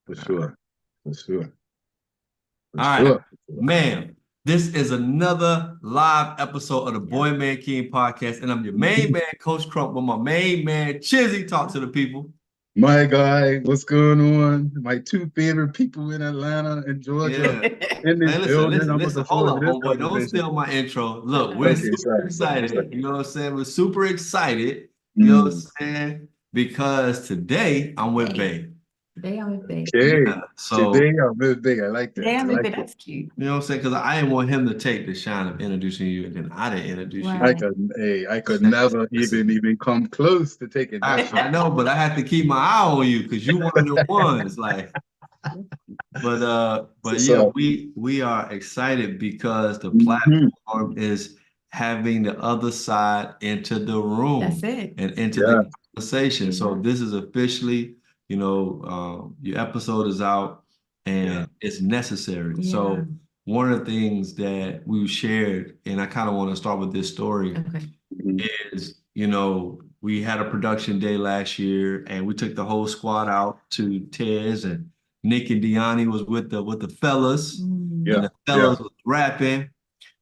For sure. For sure. For All right, sure. man. This is another live episode of the Yeah. Boy Man King podcast, and I'm your main man, Coach Crumpler. My main man, Chizzy, talk to the people. My guy, what's going on? My two favorite people in Atlanta and Georgia Yeah. in this Hey, listen, building. listen, I'm listen. looking Hold forward to up, this homeboy. Don't conversation. steal my intro. Look, we're Okay, super sorry, sorry, excited. sorry. You know what I'm saying? We're super excited. You know what Mm, I'm saying? Because today I'm with Today, Bay. today I'm with Big. okay. Yeah. So Today I'm real big. I like Today that. I I'm with like Big. that. That's cute. you know what I'm saying? Because I didn't want him to take the shine of introducing you, and then I didn't introduce you. Right. I could Listen, never listen. even come close to taking that I shot. know, but I have to keep my eye on you because you one of the ones. Like, but yeah, So, we are excited because the mhm, platform is having the other side into the That's room it. and into the yeah, conversation. So Yeah. this is officially, your episode is out yeah. and it's necessary. Yeah. So one of the things that we've shared, and I kind of want to start with this story, Okay. Mhm, is, we had a production day last year and we took the whole squad out to Tez, and Nick and Deani was with the fellas, and yeah, Mm. the yeah. fellas was rapping,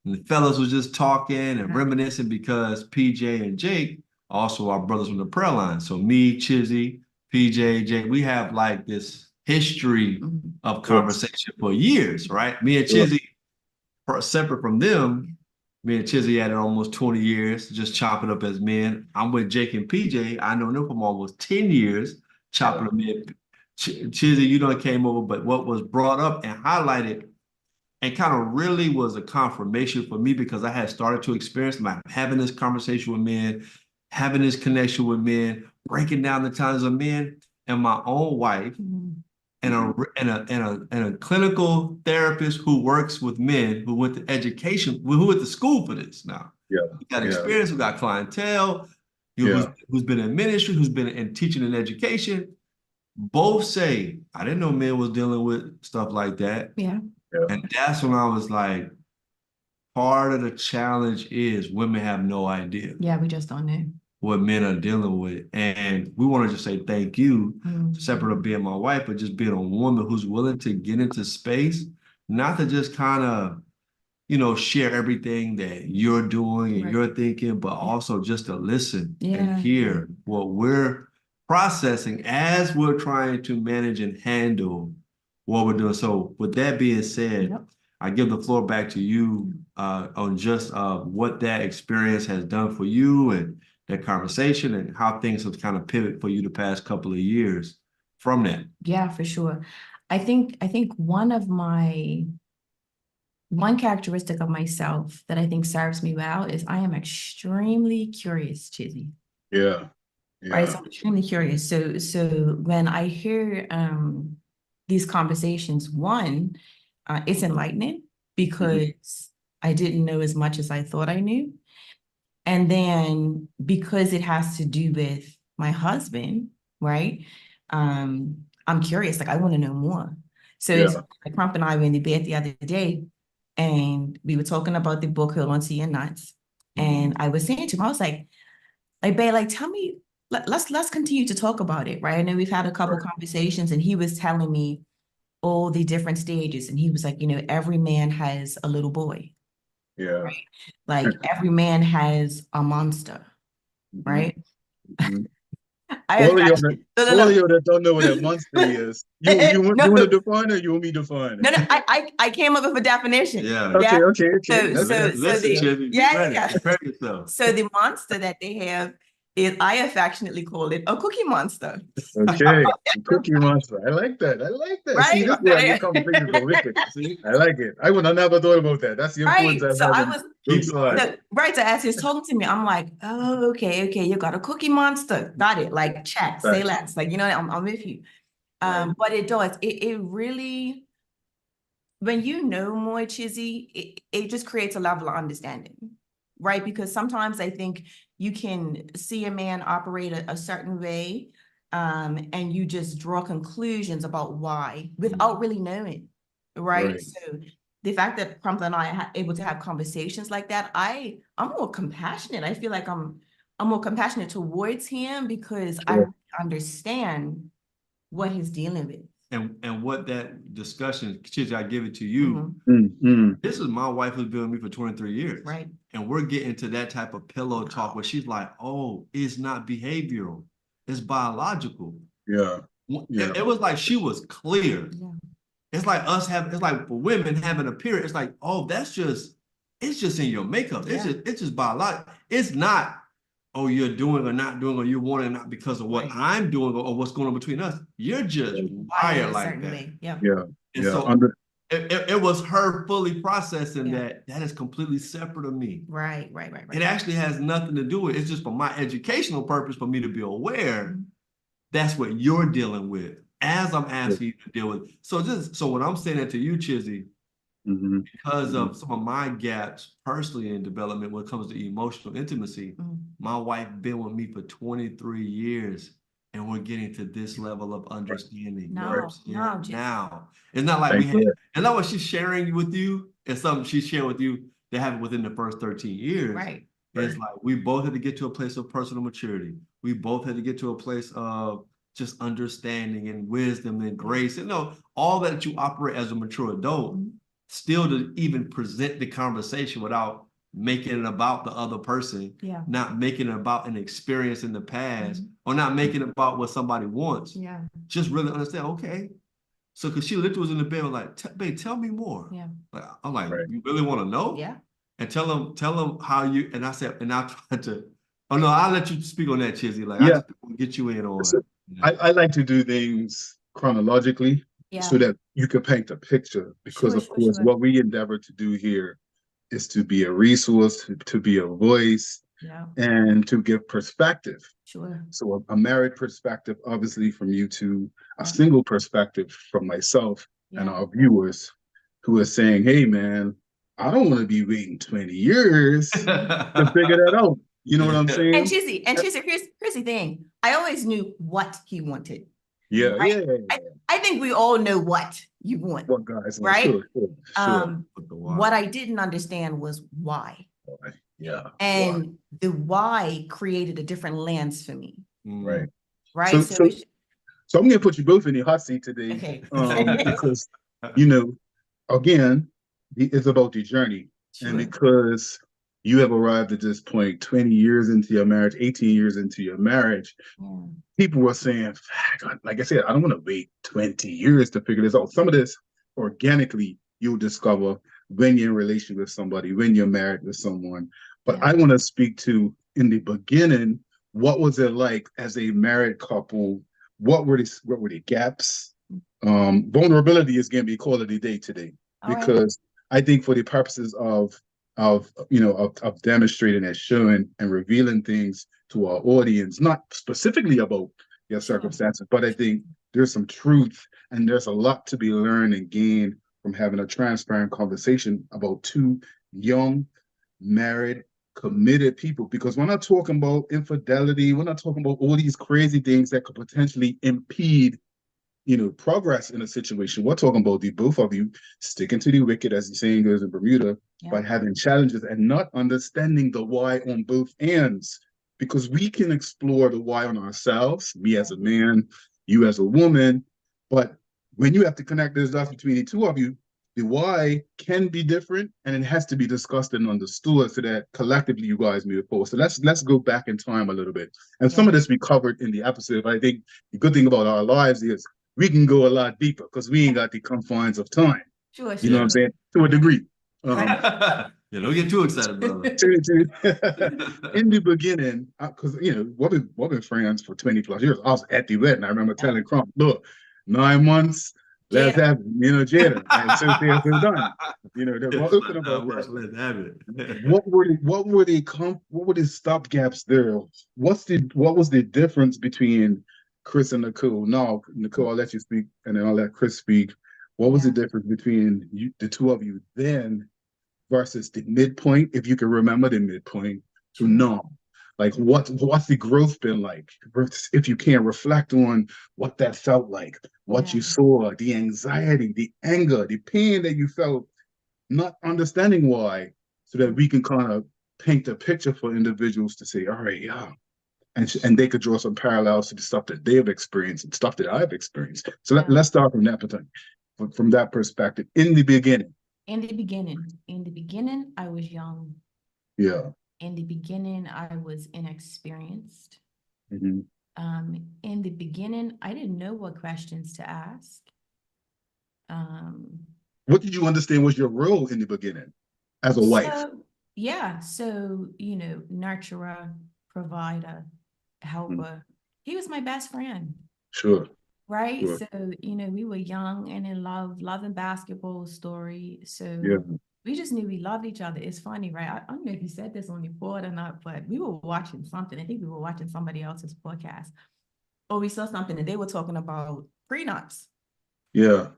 and the fellas was just talking and reminiscing because PJ and Jake also are brothers from the prayer line. So me, Chizzy, PJ, Jake, we have like this history Mhm. of Of course, conversation for years, right? Me and of course. Chizzy, separate from them, me and Chizzy had it almost 20 years, just chopping up as men. I'm with Jake and PJ. I know them from almost 10 years, chopping Yeah, up men. Chizzy, you know, came over, but what was brought up and highlighted and kind of really was a confirmation for me because I had started to experience my having this conversation with men, having this connection with men, breaking down the times of men, and my own wife Mhm. and a clinical therapist who works with men who went to education, who went to school for this now. yeah, We got yeah, experience, we got clientele, yeah, who's been in ministry, who's been in teaching and education. Both say, I didn't know men was dealing with stuff like that. Yeah. yeah. And that's when I was like, part of the challenge is women have no idea Yeah. We just don't know. what men are dealing with. And we want to just say thank you, Mm. separate of being my wife, but just being a woman who's willing to get into space, not to just kind of, share everything that you're doing and Right. you're thinking, but also just to listen and Yeah. hear what we're processing as we're trying to manage and handle what we're doing. So with that being said, Yep. I give the floor back to you on just what that experience has done for you and that conversation and how things have kind of pivoted for you the past couple of years from that. Yeah, for sure. I think one characteristic of myself that I think serves me well is I am extremely curious, Chizzy. Yeah, Right. So yeah. I'm extremely curious. So when I hear these conversations, one, it's enlightening Mhm. because I didn't know as much as I thought I knew. And then because it has to do with my husband, right? I'm curious, like I want to know more. So it's Yeah. like Crump and I were in debate the other day, and we were talking about the book Hold On to Your Nuts. And I was saying to him, I was like, babe, like tell me, let's continue to talk about it, right? I know we've had a couple Right. conversations, and he was telling me all the different stages, and he was like, every man has a little boy, Yeah. right? Like every man has a monster, Mhm, right? mhm. I All have of you that actually no, no, all of no. you that don't know what a monster is, you No, want to no, define it or you want me to define no, it? no. I came up with a definition. Yeah. Yeah. Okay. So Let's so let's so let's Listen, the hear it. Chevy, be yeah, ready. yeah. Prepare yourself. So the monster that they have is I affectionately call it a cookie monster. Okay. Cookie Monster. I like that. I like that. See, Right? this is where your conversations go wicked. See? I like it. I would have never thought about that. That's the importance Right. of So I having was both Keep going. sides. so right. So as he was talking to me, I'm like, oh, okay, you got a cookie monster. Got it. Like chat, say Right. less. Like, I'm with you. Right. But it does. It really, when you know more, Chizzy, it just creates a level of understanding, right? Because sometimes I think you can see a man operate a certain way, and you just draw conclusions about why without really knowing, right? Right. So the fact that Crumpler and I are able to have conversations like that, I'm more compassionate. I feel like I'm more compassionate towards him because I Sure. understand what he's dealing with. and what that discussion, Chizzy, I give it to you. This is my wife who's been with me for 23 years. Right. And we're getting to that type of pillow talk where she's like, oh, it's not behavioral, it's biological. Yeah. It was like she was clear. Yeah. It's like it's like for women having a period, it's like, oh, it's just in your makeup. Yeah. It's just biological. It's not, oh, you're doing or not doing, or you're wanting not because of what I'm doing or what's going on between us. You're just wired like that. Way. Yeah. And so it was her fully processing that is completely separate of me. Right. It actually has nothing to do with it. It's just for my educational purpose for me to be aware that's what you're dealing with as I'm asking you to deal with. So when I'm saying that to you, Chizzy, because of some of my gaps personally in development when it comes to emotional intimacy, my wife been with me for 23 years. And we're getting to this level of understanding. Now. It's not like it's not what she's sharing with you. It's something she's sharing with you that happened within the first 13 years. Right. It's like we both had to get to a place of personal maturity. We both had to get to a place of just understanding and wisdom and grace. And all that you operate as a mature adult, still to even present the conversation without making it about the other person, not making it about an experience in the past, or not making it about what somebody wants. Just really understand, okay. So because she literally was in the bed like, babe, tell me more. Like, I'm like, you really want to know? And tell them how you, and I said, and I tried to, oh no, I'll let you speak on that, Chizzy. Like, I just want to get you in on it. I like to do things chronologically so that you can paint a picture, because of course what we endeavor to do here is to be a resource, to be a voice, and to give perspective. So a married perspective, obviously, from you two, a single perspective from myself and our viewers who are saying, hey, man, I don't want to be waiting 20 years to figure that out. You know what I'm saying? And Chizzy, here's the thing. I always knew what he wanted. I think we all know what you want. What guys, right? Sure. What I didn't understand was why. And the why created a different lens for me. Right. So I'm gonna put you both in the hot seat today. Okay. Because again, it's about the journey. And because you have arrived at this point 20 years into your marriage, 18 years into your marriage, people were saying, like I said, I don't want to wait 20 years to figure this out. Some of this organically you'll discover when you're in a relation with somebody, when you're married with someone. But I want to speak to, in the beginning, what was it like as a married couple? What were the gaps? Vulnerability is going to be called a day today, because I think for the purposes of demonstrating and showing and revealing things to our audience, not specifically about your circumstances, but I think there's some truth and there's a lot to be learned and gained from having a transparent conversation about two young, married, committed people. Because we're not talking about infidelity, we're not talking about all these crazy things that could potentially impede progress in a situation. We're talking about the both of you sticking to the wicket, as the saying goes in Bermuda, by having challenges and not understanding the why on both ends. Because we can explore the why on ourselves, me as a man, you as a woman, but when you have to connect those dots between the two of you, the why can be different, and it has to be discussed and understood so that collectively you guys move forward. So let's go back in time a little bit. And some of this we covered in the episode, but I think the good thing about our lives is we can go a lot deeper because we ain't got the confines of time. Sure. You know what I'm saying? To a degree. Don't get too excited, brother. In the beginning, because we've been friends for 20 plus years. I was at the wedding. I remember telling Crump, look, 9 months, let's have it, Jada. And so they're done. They're more open about that. Let's have it. What were the stopgaps there? What was the difference between Chris and Nicole? Now, Nicole, I'll let you speak, and then I'll let Chris speak. What was the difference between the two of you then versus the midpoint, if you can remember the midpoint, to now? Like, what's the growth been like? If you can't reflect on what that felt like, what you saw, the anxiety, the anger, the pain that you felt, not understanding why, so that we can kind of paint a picture for individuals to say, all right, and they could draw some parallels to the stuff that they have experienced and stuff that I've experienced. So Yeah. let's start from that from that perspective. In the beginning. In the beginning, I was young. Yeah. In the beginning, I was inexperienced. Mm-hmm. In the beginning, I didn't know what questions to ask. What did you understand was your role in the beginning as a wife? Yeah, so, you know, nurturer, provider, helper. He was my best friend. Sure. Right. Sure. So, you know, we were young and in love, loving basketball story. So Yeah. we just knew we loved each other. It's funny, right? I don't know if you said this on your board or not, but we were watching something. I think we were watching somebody else's podcast. Or we saw something and they were talking about prenups. Yeah.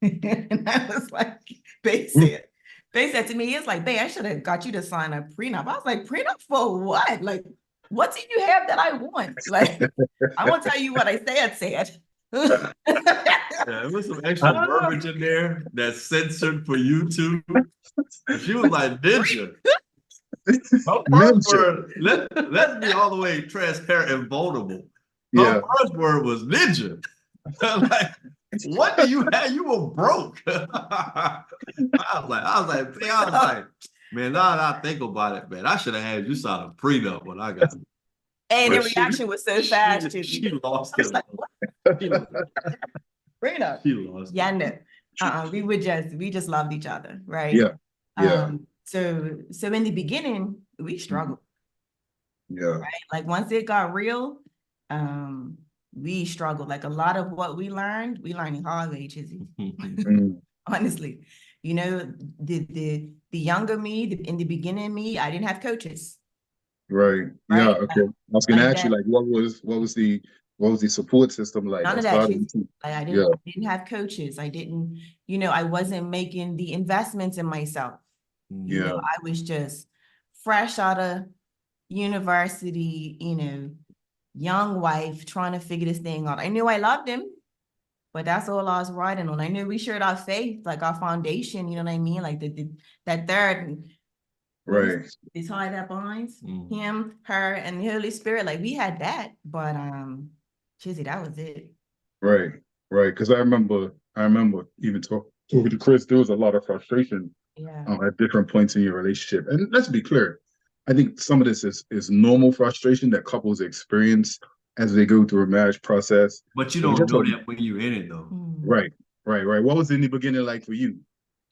And I was like, they said to me, it's like, babe, I should have got you to sign a prenup. I was like, prenup for what? Like, what do you have that I want? Like, I won't tell you what I said. Yeah, there was some extra verbiage in there that's censored for YouTube. She was like, ninja. Her first word, let's be all the way transparent and vulnerable. Her first word was ninja. Like, what do you have? You were broke. I was like, man, now that I think about it, man, I should have had you sign a prenup when I got it. And the reaction was so fast. She lost it. Like, prenup. She lost it. Yeah, no. We just loved each other, right? Yeah. Yeah. So in the beginning, we struggled. Yeah. Right? Like once it got real, we struggled. Like a lot of what we learned the hard way, Chizzy. Honestly, you know, the younger me, in the beginning me, I didn't have coaches. Right. Yeah. Okay. I was gonna ask you, like, what was the support system like? None of that. Like I didn't have coaches. I didn't, you know, I wasn't making the investments in myself. You know, I was just fresh out of university, you know, young wife trying to figure this thing out. I knew I loved him, but that's all I was riding on. I knew we shared our faith, like our foundation, you know what I mean? Like that third, right. The tie that binds him, her, and the Holy Spirit. Like we had that, but Chizzy, that was it. Right. Because I remember even talking to Chris, there was a lot of frustration at different points in your relationship. And let's be clear, I think some of this is normal frustration that couples experience as they go through a marriage process. But you don't know that when you're in it, though. Right. What was in the beginning like for you,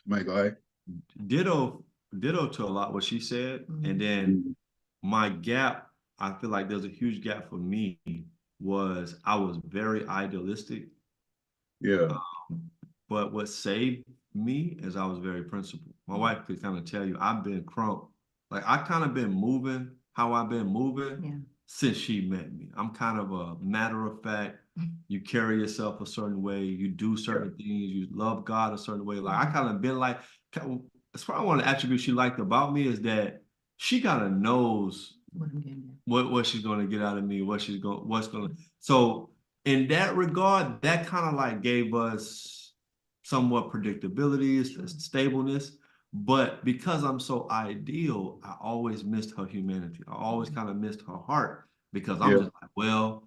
my guy? Ditto to a lot what she said. And then my gap, I feel like there's a huge gap for me, was I was very idealistic. Yeah. But what saved me is I was very principled. My wife could kind of tell you I've been crump. Like I kind of been moving how I've been moving since she met me. I'm kind of a matter of fact. You carry yourself a certain way. You do certain things. You love God a certain way. Like I kind of been like, it's probably one of the attributes she liked about me is that she kind of knows what she's going to get out of me, what's going to. So in that regard, that kind of like gave us somewhat predictability, stableness. But because I'm so ideal, I always missed her humanity. I always kind of missed her heart because I'm just like, well,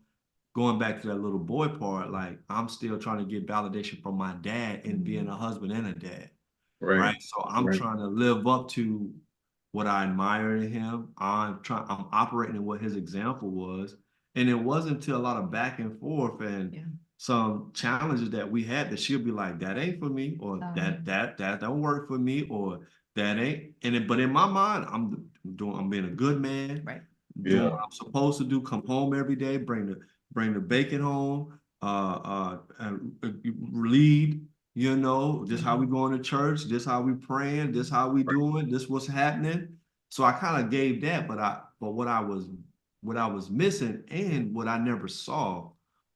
going back to that little boy part, like I'm still trying to get validation from my dad and being a husband and a dad. Right. So I'm trying to live up to what I admire in him. I'm operating in what his example was. And it wasn't until a lot of back and forth and some challenges that we had that she'll be like, that ain't for me, or that don't work for me, or that ain't. But in my mind, I'm being a good man, doing what I'm supposed to do, come home every day, bring the bacon home, lead, you know, this how we going to church, this how we praying, this how we doing, this what's happening. So I kind of gave that, but what I was missing and what I never saw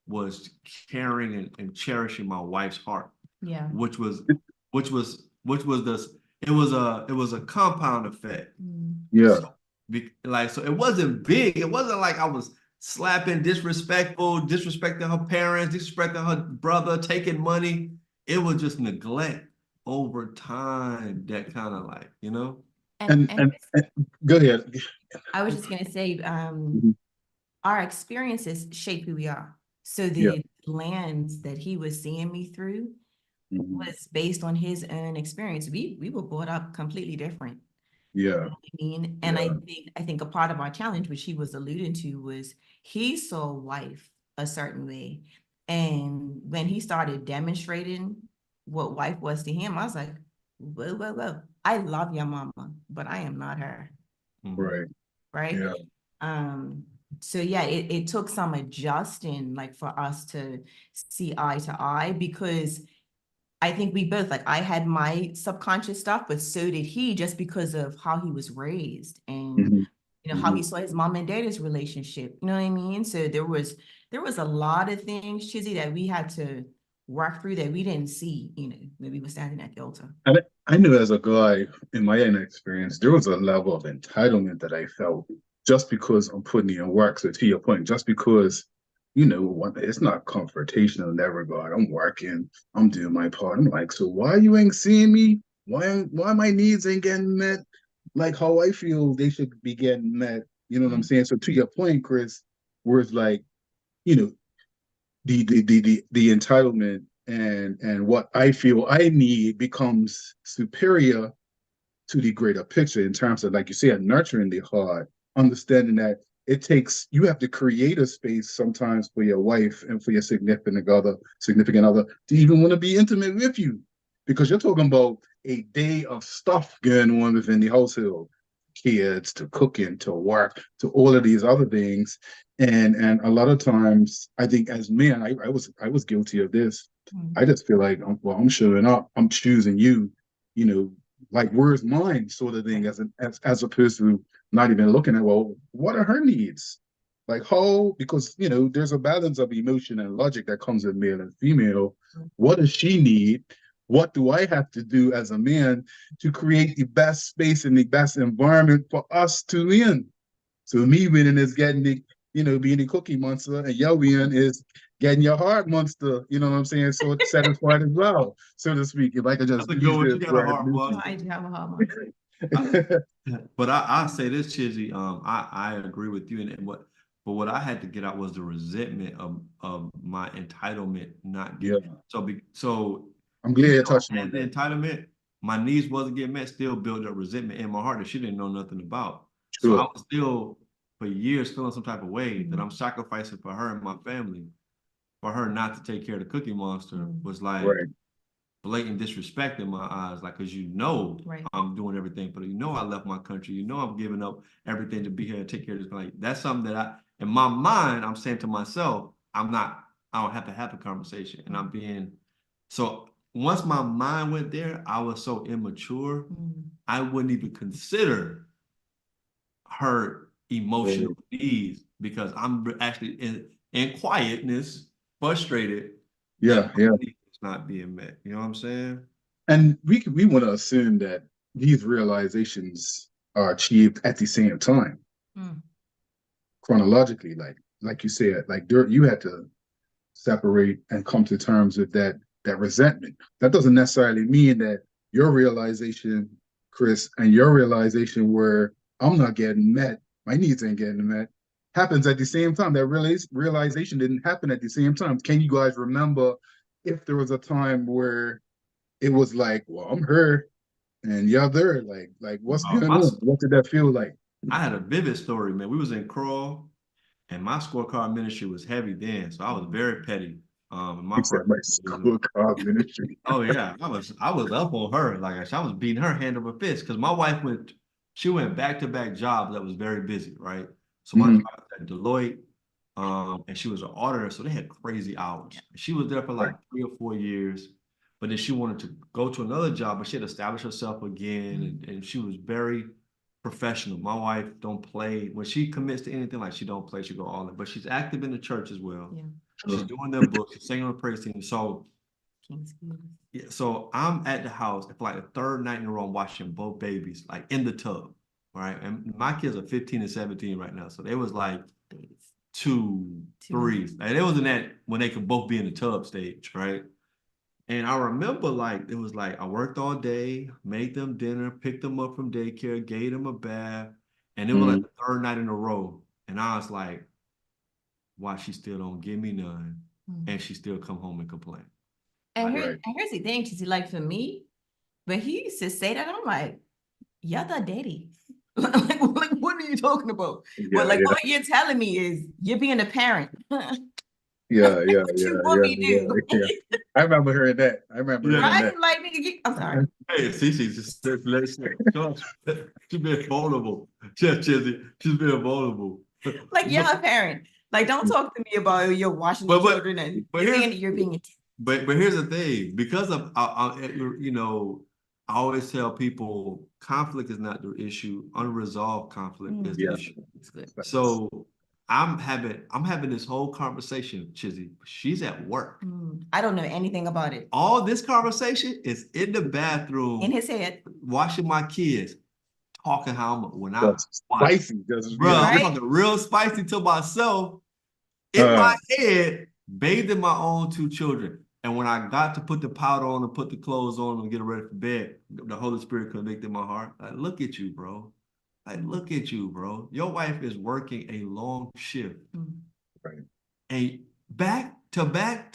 was caring and cherishing my wife's heart. Yeah. Which was it was a compound effect. Yeah. So it wasn't big. It wasn't like I was slapping, disrespecting her parents, disrespecting her brother, taking money. It was just neglect over time that kind of like, you know. And go ahead. I was just gonna say, our experiences shape who we are. So Yeah. the lens that he was seeing me through was based on his own experience. We were brought up completely different. Yeah. I mean, and Yeah. I think a part of our challenge, which he was alluding to, was he saw wife a certain way. And when he started demonstrating what wife was to him, I was like, whoa, whoa, whoa. I love your mama, but I am not her. Right. Right. Yeah. So yeah, it took some adjusting, like, for us to see eye to eye, because I think we both, like, I had my subconscious stuff, but so did he, just because of how he was raised and, Mhm. how he Mhm. saw his mom and dad's relationship. You know what I mean? So there was a lot of things, Chizzy, that we had to work through that we didn't see, when we were standing at the altar. And I knew as a guy, in my own experience, there was a level of entitlement that I felt just because I'm putting in work. So to your point, just because, it's not confrontational in that regard. I'm working, I'm doing my part. I'm like, so why you ain't seeing me? Why my needs ain't getting met? Like how I feel they should be getting met. You know what I'm saying? So to your point, Chris, where it's like, you know, the entitlement and what I feel I need becomes superior to the greater picture in terms of, like you said, nurturing the heart, understanding that you have to create a space sometimes for your wife and for your significant other to even want to be intimate with you, because you're talking about a day of stuff going on within the household, kids to cooking to work to all of these other things. And a lot of times I think as men, I was guilty of this. I just feel like, well, I'm showing up, I'm choosing you, like where's mine sort of thing, as opposed to not even looking at, well, what are her needs, like how, because there's a balance of emotion and logic that comes with male and female. What does she need? What do I have to do as a man to create the best space and the best environment for us to win? So me winning is getting the, being the cookie monster, and your win is getting your heart monster, you know what I'm saying? So it's satisfied as well, so to speak, if I could That's just a good use one. this You got a word heart No, one. I do have a hard one. But I say this, Chizzy, I agree with you, and what I had to get out was the resentment of my entitlement not Yeah, getting so I'm glad even you're though touching I on had the that. entitlement, my needs wasn't getting met, still built up resentment in my heart that she didn't know nothing about. So I Sure. was still for years feeling some type of way that Mhm. I'm sacrificing for her and my family, for her not to take care of the Cookie Monster was like Right. blatant disrespect in my eyes, like, because Right. I'm doing everything, but I left my country, I'm giving up everything to be here and take care of this. Like, that's something that in my mind, I'm saying to myself, I don't have to have a conversation, and I'm being, so once my mind went there, I was so immature, I wouldn't even consider her emotional Right. needs because I'm actually in quietness, frustrated that Yeah, my yeah. needs is not being met. You know what I'm saying? And we want to assume that these realizations are achieved at the same time, Mm. chronologically, like you said, like you had to separate and come to terms with that resentment. That doesn't necessarily mean that your realization, Chris, and your realization where I'm not getting met, my needs ain't getting met, happens at the same time. That realization didn't happen at the same time. Can you guys remember if there was a time where it was like, well, I'm her and you're there, like what's Uh, going my, on? What did that feel like? I had a vivid story, man. We was in Crawl, and my scorecard ministry was heavy then, so I was very petty. My He said, first, my school card ministry. oh yeah, I was up on her, like I was beating her hand over fist because my wife she went back to back jobs that was very busy, right? So my Mhm. job was at Deloitte, and she was an auditor, so they had crazy hours. She was there for Right. like 3 or 4 years, but then she wanted to go to another job, but she had established herself again, and she was very professional. My wife don't play when she commits to anything, like she don't play, she go all in, but she's active in the church as well. Yeah. She's doing their books, she's singing on the praise team. So King's Kids. yeah, so I'm at the house for like the third night in a row, I'm watching both babies like in the tub, right? And my kids are 15 and 17 right now, so they was like Babies. 2, Two. 3. Like it was in that when they could both be in the tub stage, right? And I remember like it was like I worked all day, made them dinner, picked them up from daycare, gave them a bath, and it was like Mhm. the third night in a row, and I was like, why she still don't give me none, and she still come home and complain. And, Right. and here's the thing, Chizzy, like for me, when he used to say that, I'm like, you're the daddy. like, what are you talking about? But like what you're telling me is you're being a parent. What you want me to do? I remember hearing that. I remember hearing Right? that. Like, nigga, I'm sorry. Hey, Cece, just let's she's being vulnerable. Chef Chizzy, she's being vulnerable. Like you're a parent. Like, don't talk to me about you're washing the children and you're being a but here's the thing, because of you know, I always tell people conflict is not the issue, unresolved conflict is the issue. So I'm having this whole conversation, Chizzy. She's at work. I don't know anything about it. All this conversation is in the bathroom, in his head, washing my kids, talking how when I spicy, bro, I'm talking real spicy to myself in my head, bathing my own two children. And when I got to put the powder on and put the clothes on and get ready for bed, the Holy Spirit convicted my heart. Like, look at you, bro. Like, look at you, bro. Your wife is working a long shift. Right. And back to back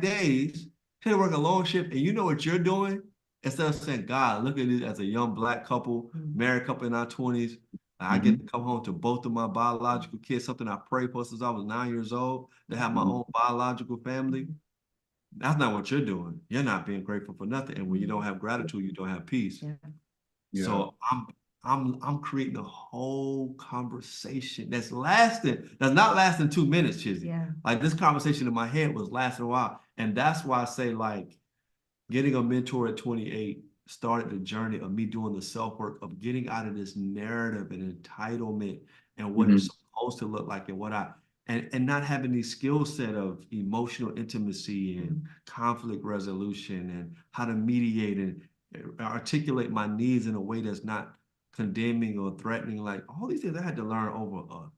days, she's working a long shift. And you know what you're doing? Instead of saying, God, look at this as a young Black couple, married couple in our 20s. I get to come home to both of my biological kids, something I prayed for since I was 9 years old, to have my own biological family. That's not what you're doing. You're not being grateful for nothing. And when you don't have gratitude, you don't have peace. So I'm creating a whole conversation that's not lasting 2 minutes, Chizzy. Like this conversation in my head was lasting a while. And that's why I say, like, getting a mentor at 28 started the journey of me doing the self-work of getting out of this narrative and entitlement and what it's supposed to look like and what and not having these skill set of emotional intimacy and conflict resolution and how to mediate and articulate my needs in a way that's not condemning or threatening. Like all these things I had to learn over,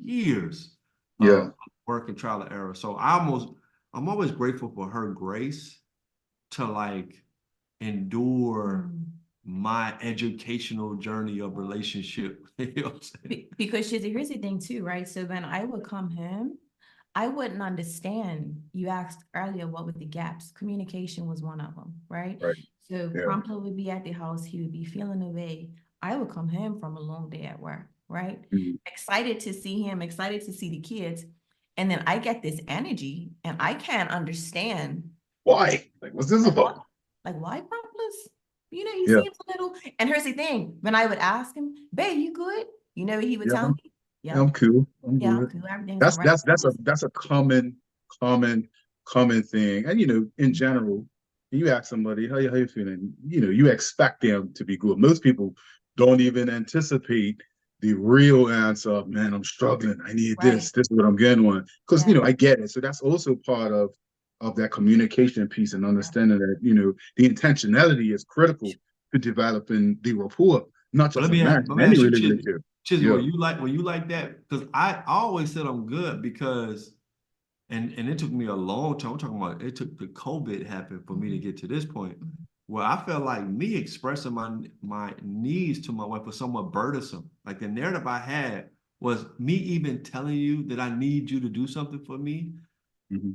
years of work and trial and error. So I'm always grateful for her grace to like endure my educational journey of relationship. You know what I'm saying? Because here's the thing too, right? So when I would come home, I wouldn't understand. You asked earlier what were the gaps. Communication was one of them, right? So Crumpler would be at the house, he would be feeling away. I would come home from a long day at work, right? Excited to see him, excited to see the kids. And then I get this energy and I can't understand why. Like, what's this about? Like, why Crumplers? You know, he seems a little. And here's the thing: when I would ask him, "Babe, you good?" You know, he would tell me, "Yeah, I'm cool. I'm good." I'm cool. Everything's all right. That's a common thing. And you know, in general, you ask somebody, how you feeling? You know, you expect them to be good. Most people don't even anticipate the real answer of, man, I'm struggling. I need this. This is what I'm getting on. Because you know, I get it. So that's also part of that communication piece and understanding that, you know, the intentionality is critical to developing the rapport, not just a marriage, any relationship. Chizzy, were you like that? Because I always said I'm good because, and it took me a long time. I'm talking about it took the COVID happen for me to get to this point where I felt like me expressing my needs to my wife was somewhat burdensome. Like the narrative I had was me even telling you that I need you to do something for me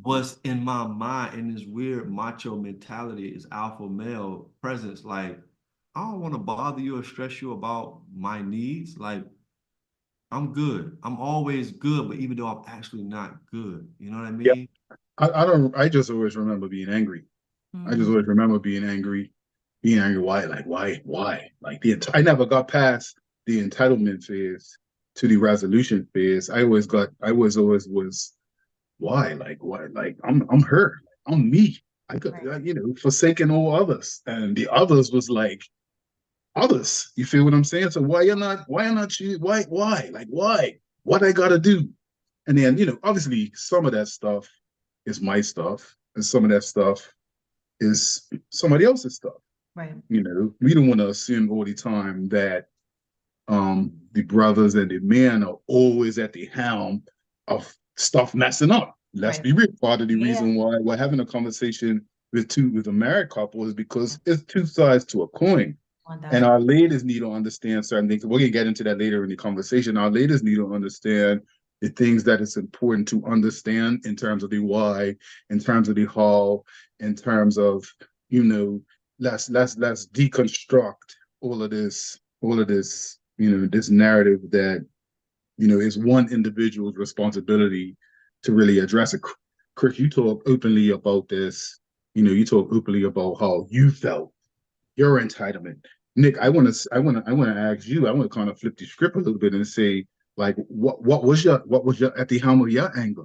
was in my mind in this weird macho mentality, is alpha male presence. Like, I don't want to bother you or stress you about my needs. Like, I'm good. I'm always good, but even though I'm actually not good, you know what I mean? I just always remember being angry. I just always remember being angry. Why? Like, why? Like I never got past the entitlement phase to the resolution phase. I always was why? Like, why? Like, I'm her. I'm me. I could, you know, forsaking all others. And the others was like, others. You feel what I'm saying? So why not you? Why? Like, why? What I gotta do? And then, you know, obviously some of that stuff is my stuff. And some of that stuff is somebody else's stuff. Right. You know, we don't want to assume all the time that the brothers and the men are always at the helm of stuff messing up. Let's be real. Part of the reason why we're having a conversation with a married couple is because it's two sides to a coin. And our ladies need to understand certain things. We're gonna get into that later in the conversation. Our ladies need to understand the things that it's important to understand in terms of the why, in terms of the how, in terms of, you know, let's deconstruct all of this, you know, this narrative that, you know, is one individual's responsibility to really address it. Chris, you talk openly about this. You know, you talk openly about how you felt, your entitlement. Nic, I want to ask you. I want to kind of flip the script a little bit and say, like, what was your at the helm of your anger?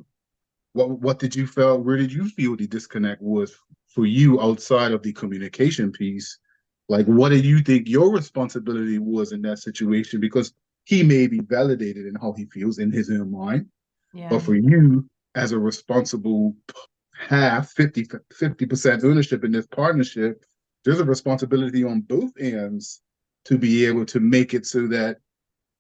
What did you feel? Where did you feel the disconnect was for you outside of the communication piece? Like, what do you think your responsibility was in that situation? Because he may be validated in how he feels in his own mind, but Yeah. for you as a responsible half, 50% ownership in this partnership, there's a responsibility on both ends to be able to make it so that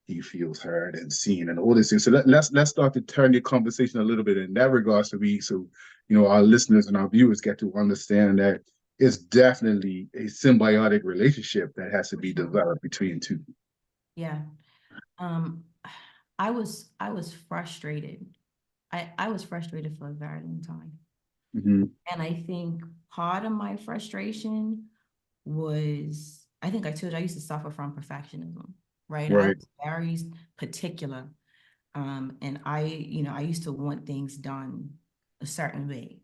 he feels heard and seen and all this things. So let's start to turn the conversation a little bit in that regards to be, so you know, our listeners and our viewers get to understand that it's definitely a symbiotic relationship that has to be developed between two. Yeah. Um, I was frustrated. I was frustrated for a very long time. Mm-hmm. And I think part of my frustration was, I think I told you I used to suffer from perfectionism, right? I Right. was very particular. And I used to want things done a certain way,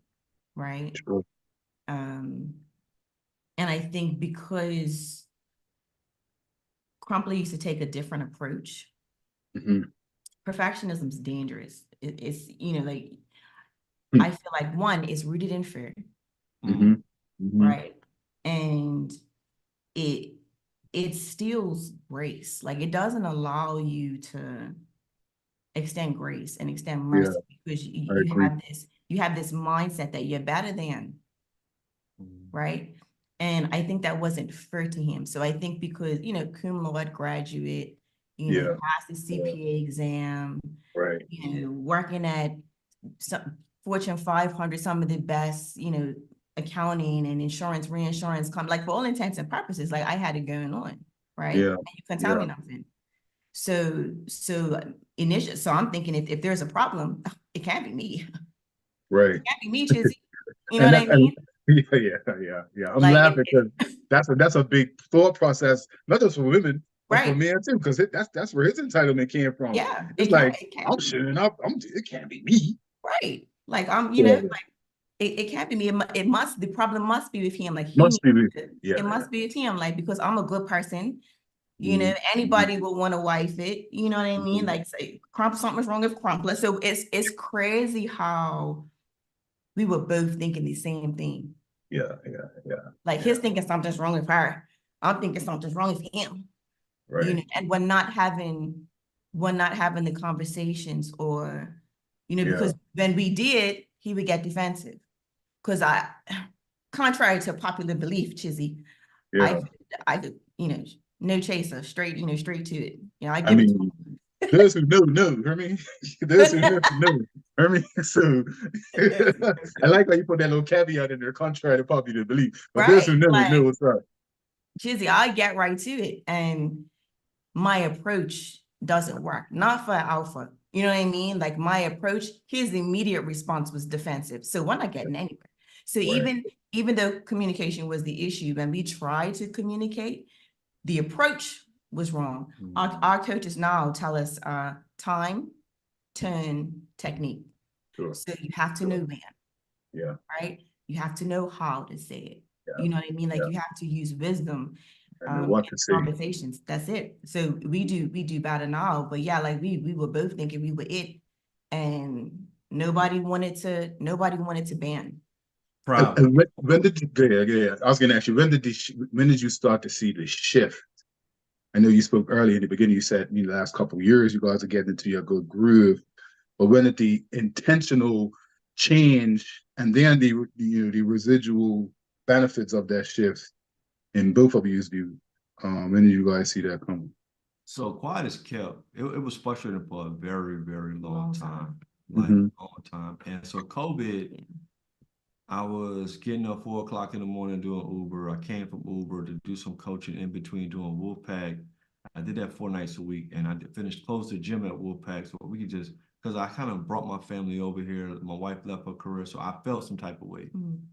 right? Sure. Um, and I think because Crumpler used to take a different approach, Mm-hmm. perfectionism is dangerous. It's, like, Mm-hmm. I feel like one is rooted in fear, Mm-hmm. Mm-hmm. right? And it it steals grace. Like, it doesn't allow you to extend grace and extend Yeah, mercy because I you agree. have this mindset that you're better than, right? And I think that wasn't fair to him. So I think because, cum laude graduate, Yeah, passed the CPA exam, right. working at some Fortune 500, some of the best, accounting and insurance, reinsurance, like, for all intents and purposes, like, I had it going on, right? Yeah, And you can tell yeah, me nothing. So initially, so I'm thinking if there's a problem, it can't be me. right. It can't be me, Chizzy. You know And what that, I and mean? yeah. I'm Like, laughing because that's a big thought process, not just for women, but for right. men too, because that's where his entitlement came from. Yeah, It's like it can't I'm be me. showing up. It can't be me. Right. Like, Yeah. like, it can't be me. The problem must be with him. Like, he Must needs be me. it Yeah, must be with him. Like, because I'm a good person, Mhm. Mhm. anybody will want to wife it. You know what I mean? Mhm. Like, say, something's wrong with Crumpler. So it's crazy how we were both thinking the same thing. Yeah, yeah. Like, his thinking something's wrong with her. I'm thinking something's wrong with him. Right, And we're not having the conversations, or, yeah, because when we did, he would get defensive. Because contrary to popular belief, Chizzy, yeah. I I could, no chaser, straight, straight to it. I I give it to mean, those who know, hear me? Those who him. know, hear me? So I like how you put that little caveat in there, contrary to popular belief. But those who Right. know Like, what's up. Chizzy, I get right to it. And my approach doesn't work. Not for Alpha. You know what I mean? Like, my approach, his immediate response was defensive. So we're not getting anywhere. So Right. even though communication was the issue, when we tried to communicate, the approach was wrong. Our coaches now tell us time, turn, technique. Sure. So you have to Sure. know when, Yeah. right? You have to know how to say it. Yeah. You know what I mean? Like, Yeah. you have to use wisdom I know in what to say. conversations. That's it. So we do better now. But yeah, like, we were both thinking we were it, and nobody wanted to ban. Problem. When did you, yeah, I was going to ask you, when did you start to see the shift? I know you spoke earlier in the beginning, you said in the last couple of years, you guys are getting into your good groove. But when did the intentional change and then the residual benefits of that shift in both of you's view, when did you guys see that coming? So quiet is kept. It was frustrating for a very, very long time, like Mm-hmm. long time. And so COVID, I was getting up 4 o'clock in the morning doing Uber. I came from Uber to do some coaching in between doing Wolfpack. I did that 4 nights a week, and I finished close the gym at Wolfpack so we could just because I kind of brought my family over here. My wife left her career, so I felt some type of way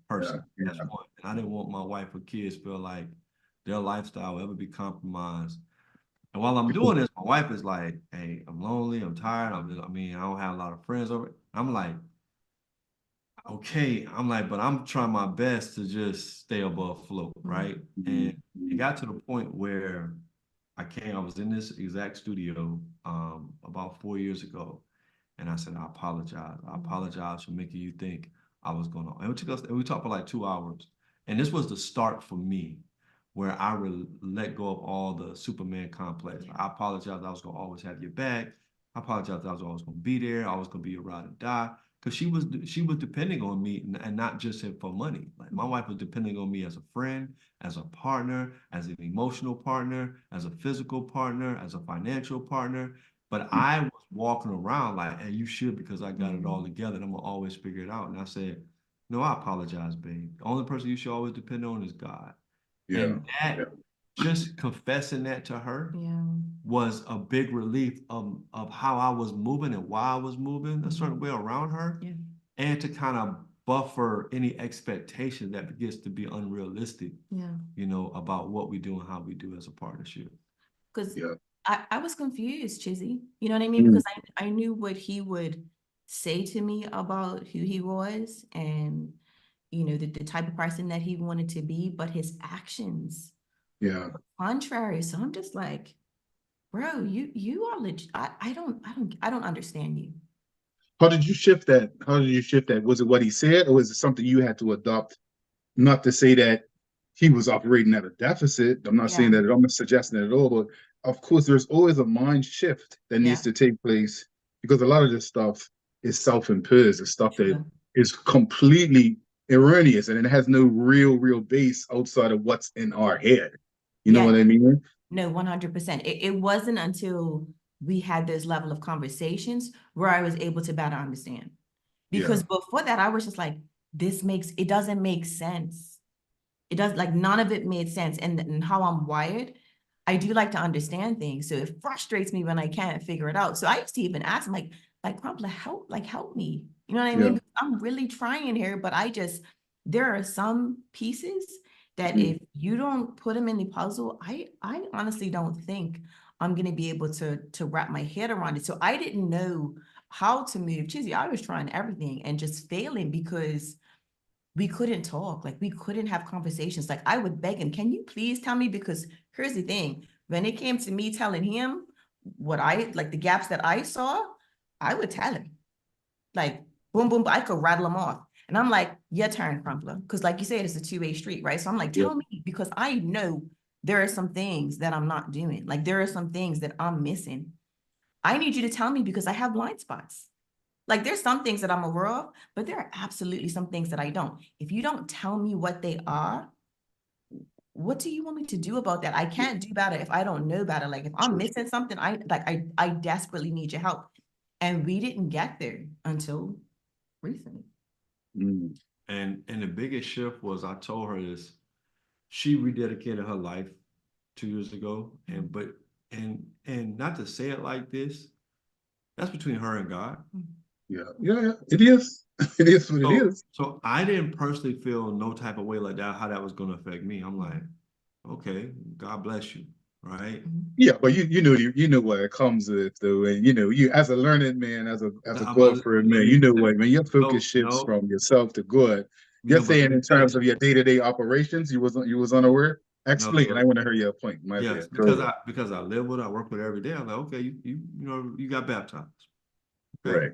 personally. Yeah. That's one. And I didn't want my wife or kids feel like their lifestyle will ever be compromised. And while I'm doing this, my wife is like, "Hey, I'm lonely. I'm tired. I don't have a lot of friends over." I'm like, "Okay." I'm like, but I'm trying my best to just stay above float, right? And it got to the point where I was in this exact studio about 4 years ago. And I said, I apologize. I apologize for making you think I was going to. And we talked for like 2 hours. And this was the start for me, where I let go of all the Superman complex. I apologize. I was going to always have your back. I apologize. I was always going to be there. I was going to be your ride or die. Because she was depending on me, and not just for money. Like, my wife was depending on me as a friend, as a partner, as an emotional partner, as a physical partner, as a financial partner. But I was walking around like, "Hey, you should, because I got it all together and I'm gonna always figure it out." And I said, "No, I apologize, babe. The only person you should always depend on is God." Yeah. And that, just confessing that to her was a big relief of how I was moving and why I was moving a certain way around her, and to kind of buffer any expectation that begins to be unrealistic, about what we do and how we do as a partnership. Because I was confused, Chizzy. You know what I mean? Because I knew what he would say to me about who he was, and the type of person that he wanted to be, but his actions were contrary. So I'm just like, bro, you are legit. I don't understand you. How did you shift that? Was it what he said, or was it something you had to adopt? Not to say that he was operating at a deficit. I'm not saying that. I'm not suggesting it at all. But of course, there's always a mind shift that needs to take place, because a lot of this stuff is self-imposed. It's stuff that is completely erroneous, and it has no real base outside of what's in our head. You know what I mean? No, 100%. It wasn't until we had this level of conversations where I was able to better understand. Because before that, I was just like, it doesn't make sense. It does, like, none of it made sense. And how I'm wired, I do like to understand things. So it frustrates me when I can't figure it out. So I used to even ask him, like, Crumpler, help me. You know what I mean? Because I'm really trying here, but there are some pieces that if you don't put them in the puzzle, I honestly don't think I'm going to be able to wrap my head around it. So I didn't know how to move. Chizzy, I was trying everything and just failing because we couldn't talk. Like, we couldn't have conversations. Like, I would beg him, can you please tell me? Because here's the thing, when it came to me telling him the gaps that I saw, I would tell him, like, boom, boom, I could rattle them off. And I'm like, your turn, Crumpler. Because like you said, it's a two-way street, right? So I'm like, tell me, because I know there are some things that I'm not doing. Like, there are some things that I'm missing. I need you to tell me, because I have blind spots. Like, there's some things that I'm aware of, but there are absolutely some things that I don't. If you don't tell me what they are, what do you want me to do about that? I can't do better if I don't know better. Like, if I'm missing something, I desperately need your help. And we didn't get there until recently. And the biggest shift was, I told her this, she rededicated her life 2 years ago. And not to say it like this, that's between her and God. Yeah, it is. It is what it is. So I didn't personally feel no type of way like that, how that was going to affect me. I'm like, okay, God bless you, right? Yeah, but you know what it comes with, though, and you, as a learned man, as a God-fearing man, you know what, man, your focus shifts from yourself to God. You're saying in terms of your day-to-day operations, you was unaware. Explain. I want to hear your point. Yes, because I live with her, I work with her every day. I'm like, okay, you got baptized. Okay. Right.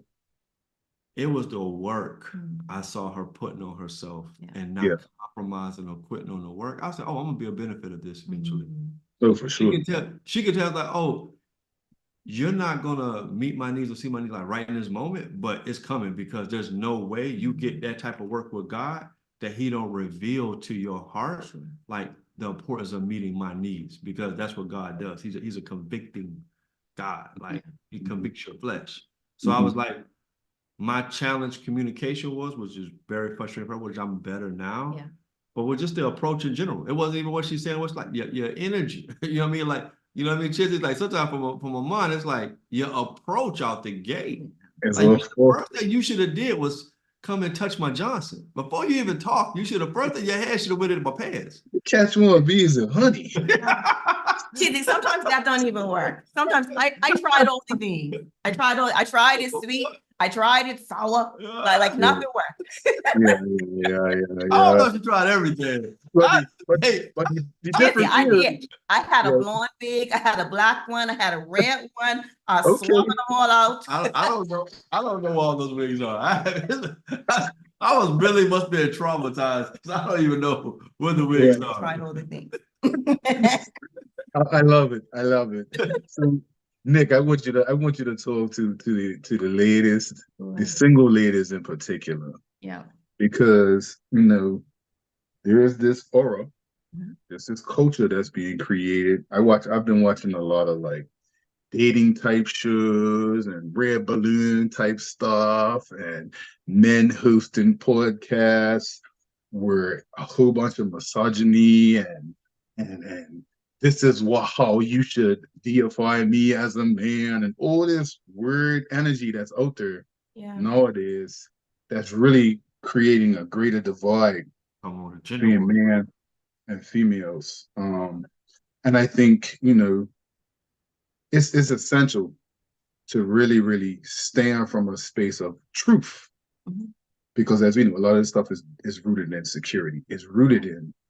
It was the work I saw her putting on herself and not compromising or quitting on the work. I said, oh, I'm gonna be a benefit of this eventually. Oh, for sure. She could tell like, oh, you're not gonna meet my needs or see my needs like right in this moment, but it's coming, because there's no way you get that type of work with God that he don't reveal to your heart like the importance of meeting my needs, because that's what God does. He's a convicting God. Like, he convicts your flesh. So I was like, my challenge communication which is very frustrating for her, which I'm better now. Yeah. But with just the approach in general, it wasn't even what she's saying. What's like your energy, you know what I mean? Like, you know what I mean? Chizzy, like, sometimes from a mind, it's like your approach out the gate As Like, well, the first thing you should have did was come and touch my Johnson. Before you even talk, you should have, first thing your hand should have went into my pants. catch more bees than honey. See, sometimes that don't even work. Sometimes I tried all the things. I tried it sweet. I tried it sour. Like nothing worked. Yeah. I don't know if you tried everything. Hey, But the Listen, difference I is, did. I had a yeah, blonde wig. I had a black one. I had a red one. I okay. swung them all out. I don't know. I don't know what all those wigs are. I was really must be traumatized because I don't even know what the wigs Yeah, are. Tried all the things. I love it. I love it. So, Nick, I want you to talk to the ladies, the single ladies in particular, Yeah. because there is this aura, Mhm. there's this culture that's being created. I've been watching a lot of like dating type shows and red balloon type stuff and men hosting podcasts where a whole bunch of misogyny and this is how you should deify me as a man and all this weird energy that's out there Yeah. nowadays that's really creating a greater divide Come on, between man and females. And I think, it's essential to really, really stand from a space of truth. Mhm. Because as we know, a lot of this stuff is rooted in insecurity. It's rooted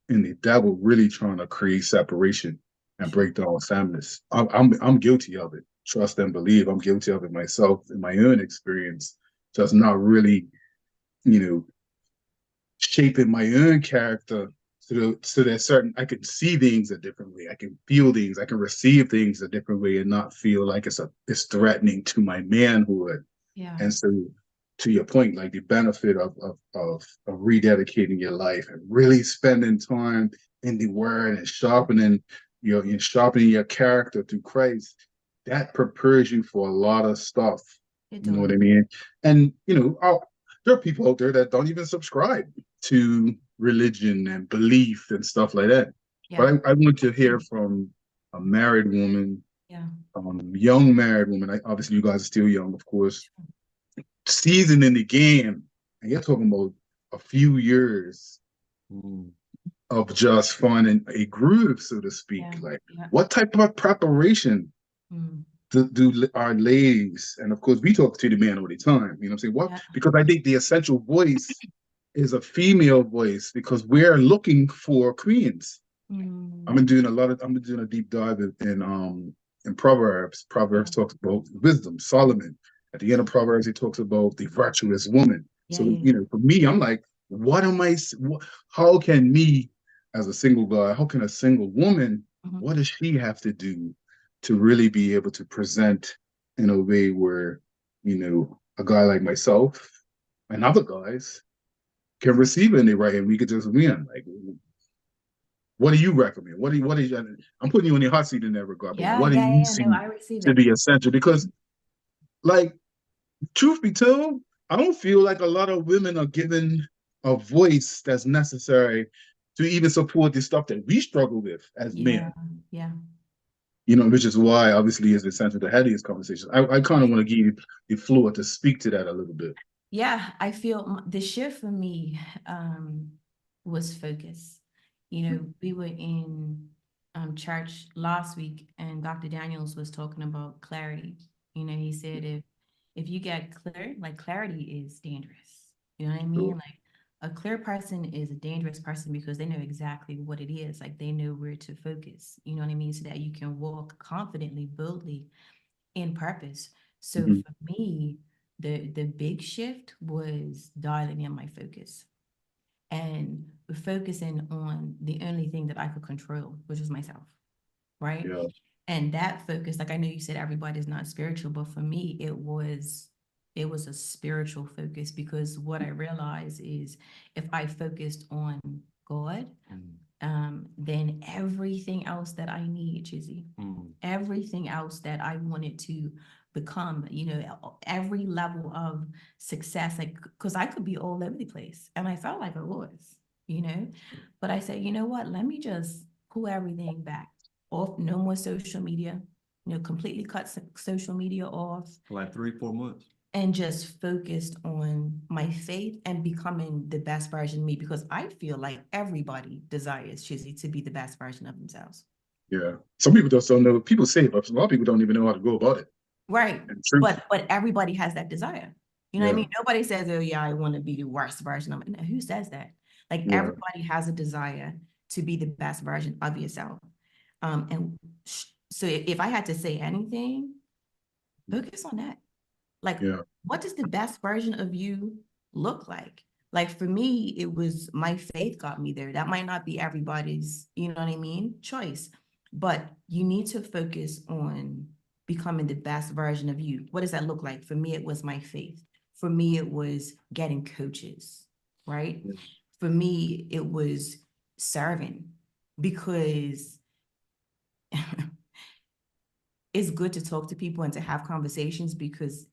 in the devil really trying to create separation and break down families. I'm guilty of it. Trust and believe. I'm guilty of it myself in my own experience. Just not really, you know, shaping my own character so that certain I can see things a different way. I can feel things. I can receive things a different way and not feel like it's threatening to my manhood. Yeah. And so, to your point, like the benefit of rededicating your life and really spending time in the Word and sharpening your character through Christ, that prepares you for a lot of stuff. It You know what does. I mean? And there are people out there that don't even subscribe to religion and belief and stuff like that. Yeah. But I want to hear from a married woman, Yeah. young married woman. Obviously, you guys are still young, of course, seasoned in the game, and you're talking about a few years of just finding a groove, so to speak. Yeah. Like, Yeah. what type of preparation Mm. do our ladies, and of course, we talk to the man all the time. You know what I'm saying? What? Yeah. Because I think the essential voice is a female voice because we're looking for queens. Mm. I'm doing a deep dive in Proverbs. Proverbs talks about wisdom, Solomon. At the end of Proverbs, he talks about the virtuous woman. Yeah. So, Yeah. for me, I'm like, how can me as a single guy, how can a single woman, Mhm. what does she have to do to really be able to present in a way where, a guy like myself and other guys can receive it in the right and we could just win. Like, what do you recommend? I'm putting you in the hot seat in that regard, but what do you see No, I receive to it. be essential? Because, like, truth be told, I don't feel like a lot of women are given a voice that's necessary to even support the stuff that we struggle with as Yeah. men. Yeah. Which is why obviously it's essential to have these conversations. I kind of want to give you the floor to speak to that a little bit. Yeah, I feel the shift for me was focus. We were in church last week and Dr. Daniels was talking about clarity. He said if you get clear, like clarity is dangerous. You know what I mean? Sure. Like a clear person is a dangerous person because they know exactly what it is. Like they know where to focus. You know what I mean? So that you can walk confidently, boldly in purpose. So Mhm. for me, the big shift was dialing in my focus and focusing on the only thing that I could control, which was myself, right? Yeah. And that focus, like I know you said everybody's not spiritual, but for me, it was a spiritual focus because what I realized is if I focused on God, then everything else that I need, Chizzy, everything else that I wanted to become, every level of success, like, because I could be all over the place. And I felt like I was, but I said, you know what, let me just pull everything back off, no more social media, completely cut social media off. For like 3-4 months. and just focused on my faith and becoming the best version of me, because I feel like everybody desires, Chizzy, to be the best version of themselves. Yeah. Some people just don't know. People say it, but a lot of people don't even know how to go about it. Right. And truth. But everybody has that desire. You know what I Yeah. mean? Nobody says, oh yeah, I want to be the worst version of it. No, who says that? Like Yeah. everybody has a desire to be the best version of yourself. So if I had to say anything, focus on that. Like, Yeah. what does the best version of you look like? Like for me, it was my faith got me there. That might not be everybody's, you know what I mean, choice, but you need to focus on becoming the best version of you. What does that look like? For me, it was my faith. For me, it was getting coaches, right? Yeah. For me, it was serving, because it's good to talk to people and to have conversations, because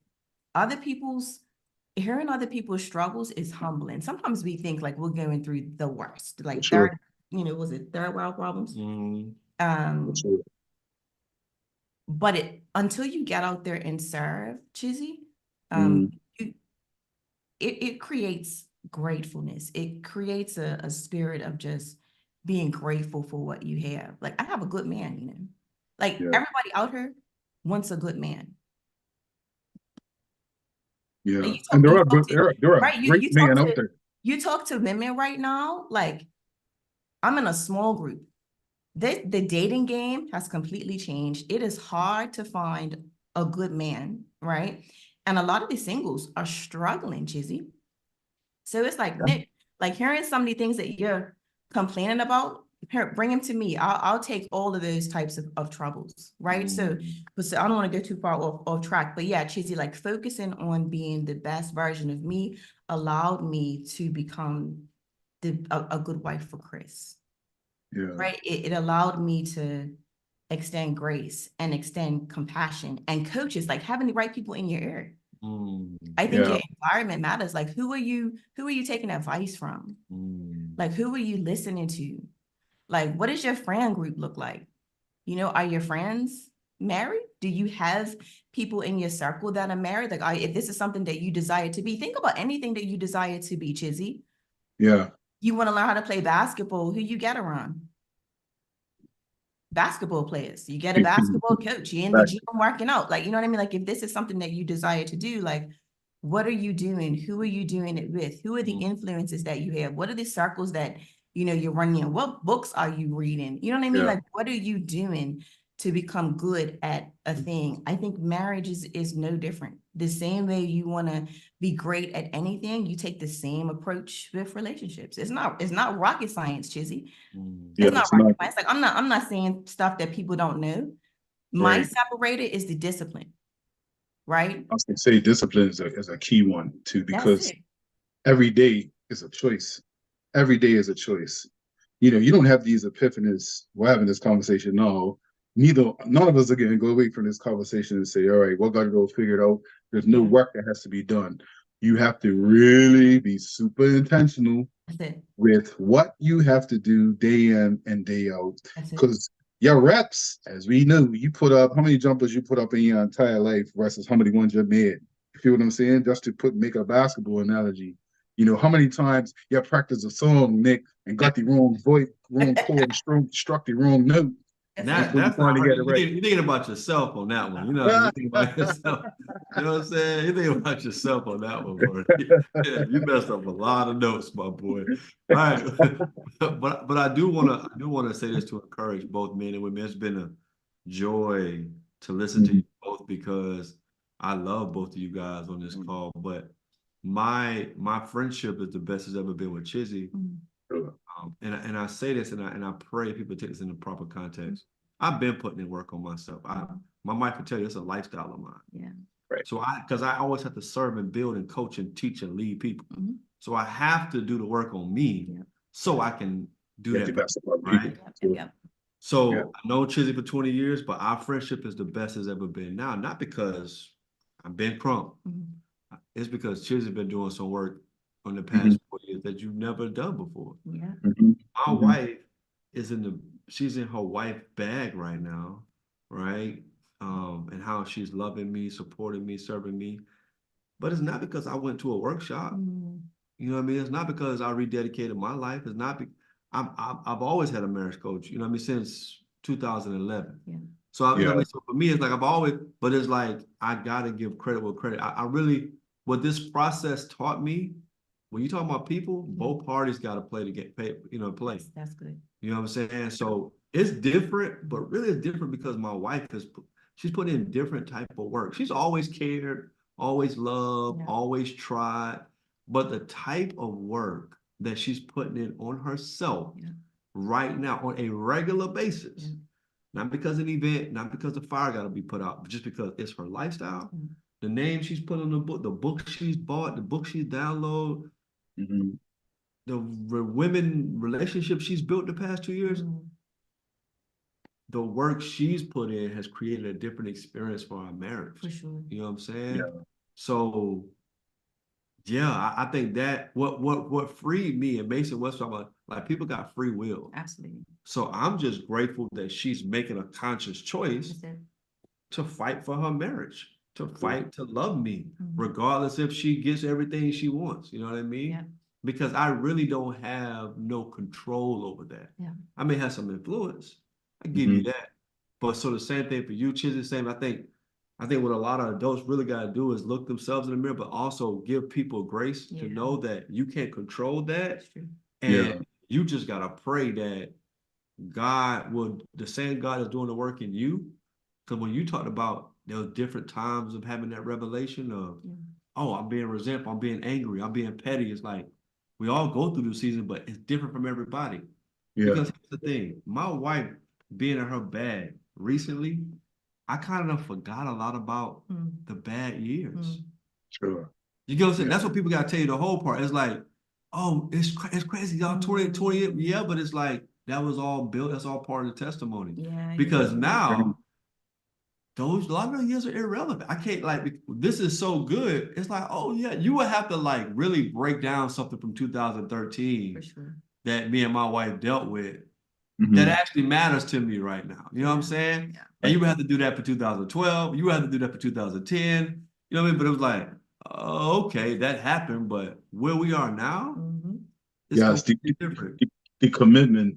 hearing other people's struggles is humbling. Sometimes we think like we're going through the worst, like Sure. was it third world problems? Sure. But until you get out there and serve, Chizzy, it creates gratefulness. It creates a spirit of just being grateful for what you have. Like I have a good man, like everybody out here wants a good man. Yeah. Like, And there are right, great men out there. You talk to women right now, like I'm in a small group. The dating game has completely changed. It is hard to find a good man, right? And a lot of the singles are struggling, Chizzy. So it's like, Nick, like hearing some of the things that you're complaining about, bring them to me. I'll take all of those types of troubles, right? So I don't want to go too far off track, but yeah, Chizzy, like focusing on being the best version of me allowed me to become a good wife for Chris. Yeah. Right. It allowed me to extend grace and extend compassion, and coaches, like having the right people in your ear. I think your environment matters. Like who are you taking advice from? Like who are you listening to? Like what does your friend group look like? Are your friends married? Do you have people in your circle that are married? Like if this is something that you desire to be, think about anything that you desire to be, Chizzy. Yeah. You want to learn how to play basketball, who you get around? Basketball players. You get a basketball coach. You're in the gym working out. Like, you know what I mean? Like if this is something that you desire to do, like what are you doing? Who are you doing it with? Who are the influences that you have? What are the circles that, you're running in? What books are you reading? You know what I mean? Like, what are you doing to become good at a thing? I think marriage is no different. The same way you want to be great at anything, you take the same approach with relationships. It's not rocket science, Chizzy. It's not rocket science. Like I'm not saying stuff that people don't know. My separator is the discipline. Right? I was gonna say discipline is a key one too, because every day is a choice. Every day is a choice. You don't have these epiphanies. We're having this conversation now. None of us are going to go away from this conversation and say, all right, what got to go figure it out. There's no work that has to be done. You have to really be super intentional with what you have to do day in and day out. Because your reps, as we know, you put up how many jumpers you put up in your entire life versus how many ones you made. You feel what I'm saying? Just to make a basketball analogy. How many times you practiced a song, Nick, and got the wrong voice, wrong chord, struck the wrong note. That's not hard. You're thinking about yourself on that one. You think about yourself. You know what I'm saying? You think about yourself on that one, bro. Yeah, you messed up a lot of notes, my boy. All right, but I do want to say this to encourage both men and women. It's been a joy to listen to you both, because I love both of you guys on this call. But my friendship is the best it's ever been with Chizzy. And I say this, and I pray people take this in the proper context. I've been putting in work on myself. My wife can tell you it's a lifestyle of mine. Yeah. Right. So because I always have to serve and build and coach and teach and lead people. So I have to do the work on me so I can do that. Right. So I know Chizzy for 20 years, but our friendship is the best it's ever been now. Not because I'm Ben Crump. It's because Chizzy's been doing some work on the past 4 years that you've never done before. Yeah. My wife is she's in her wife bag right now, right? And how she's loving me, supporting me, serving me. but it's not because I went to a workshop. Mm. You know what I mean? It's not because I rededicated my life. It's not. I've always had a marriage coach. You know what I mean? Since 2011. Yeah. So you know what I Yeah. mean? So for me, it's like I've always. But it's like I gotta give credit where credit. I really what this process taught me. When you talk about people, both parties got to play to get paid. You know, play. That's good. You know what I'm saying? So it's different, but really it's different because my wife she's put in different type of work. She's always cared, always loved, Yeah. always tried. But the type of work that she's putting in on herself right now on a regular basis, not because of an event, not because the fire got to be put out, but just because it's her lifestyle, the name she's put on the book she's bought, the book she's downloaded, the women relationship she's built the past 2 years, the work she's put in has created a different experience for our marriage. For sure. You know what I'm saying? Yeah. So yeah, I think that what freed me and Mason was talking about, like people got free will. Absolutely. So I'm just grateful that she's making a conscious choice to fight for her marriage, to fight to love me, regardless if she gets everything she wants. You know what I mean? Yeah. Because I really don't have no control over that. Yeah. I may have some influence. I give you that. But so the same thing for you, Chizzy, same. I think what a lot of adults really got to do is look themselves in the mirror, but also give people grace to know that you can't control that. And you just got to pray that God will, the same God is doing the work in you. Because when you talked about those different times of having that revelation of, oh, I'm being resentful, I'm being angry, I'm being petty. It's like, we all go through the season, but it's different from everybody. Because here's the thing, my wife being in her bag recently, I kind of forgot a lot about the bad years. Sure. You get what I'm saying? That's what people got to tell you the whole part. It's like, oh, it's crazy, y'all 20, yeah, but it's like, that was all built, that's all part of the testimony. Yeah. Because now, a lot of the years are irrelevant. I can't this is so good. It's like, oh yeah, you would have to like really break down something from 2013 For sure. that me and my wife dealt with that actually matters to me right now. You know what I'm saying? Yeah. And you would have to do that for 2012. You would have to do that for 2010. You know what I mean? But it was like, oh, okay, that happened, but where we are now, it's completely different. The commitment